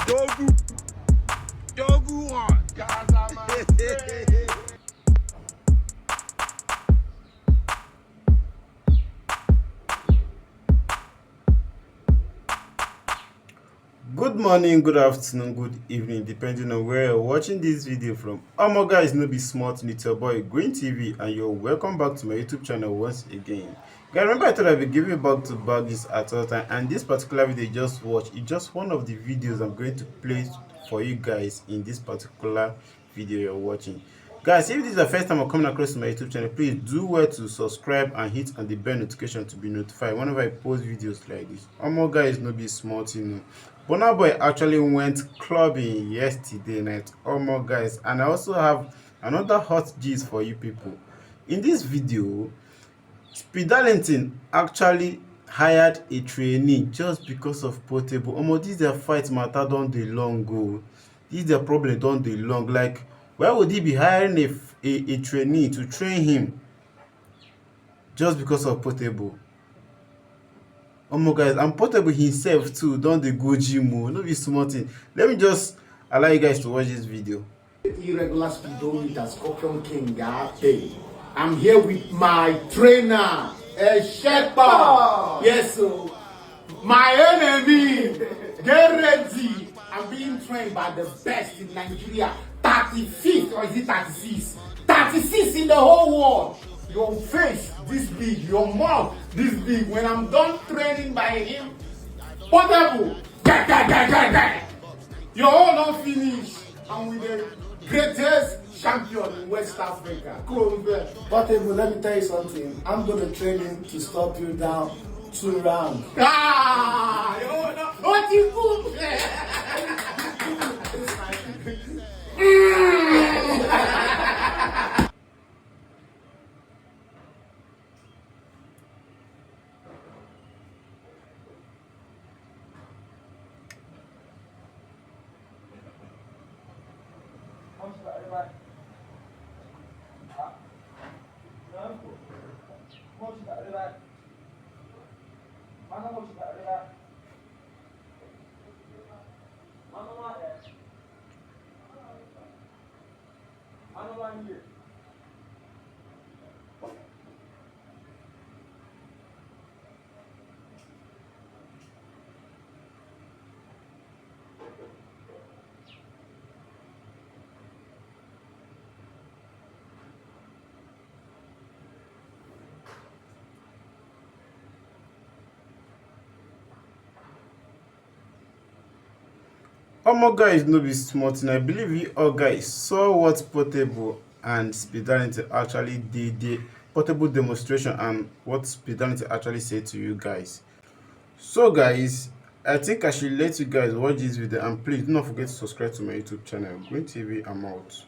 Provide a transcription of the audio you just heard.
Odogwu. Odogwu one. Gaza man. Good morning, good afternoon, good evening, depending on where you're watching this video from. Guys, no be smart, it's your boy Green TV, and you're welcome back to my YouTube channel once again. Guys, remember I thought I'd be giving back to back this at all time, and this particular video you just watched is just one of the videos I'm going to play for you guys in this particular video you're watching. Guys, if this is the first time I'm coming across my YouTube channel, please do well to subscribe and hit on the bell notification to be notified whenever I post videos like this. Guys, no be smart, you know. Burnaboy actually went clubbing yesterday night. Guys, and I also have another hot gist for you people. In this video, darlington actually hired a trainee just because of portable. This their fight matter don dey long o. This their problem don dey long. Like, why would he be hiring a trainee to train him just because of portable? Guys, and portable himself too don dey go gym o. No be small thing. Let me just allow you guys to watch this video. Irregular speedometer, Scorpion King, akpi. I'm here with my trainer, skepta. Yes, so my enemy, get ready. I'm being trained by the best in Nigeria. 35th, or is it 36? 36 in the whole world. Your face this big, your mouth this big. When I'm done training by him, portable, you're all not finished. I'm with the greatest champion in West Africa. Portable, let me tell you something. I'm going to train him to stop you down 2 rounds. What you do? Guys, no be smart, and I believe you all guys saw what portable and darlington actually did, the portable demonstration, and what darlington actually said to you guys. So guys, I think I should let you guys watch this video, and please do not forget to subscribe to my YouTube channel Green TV. I'm out.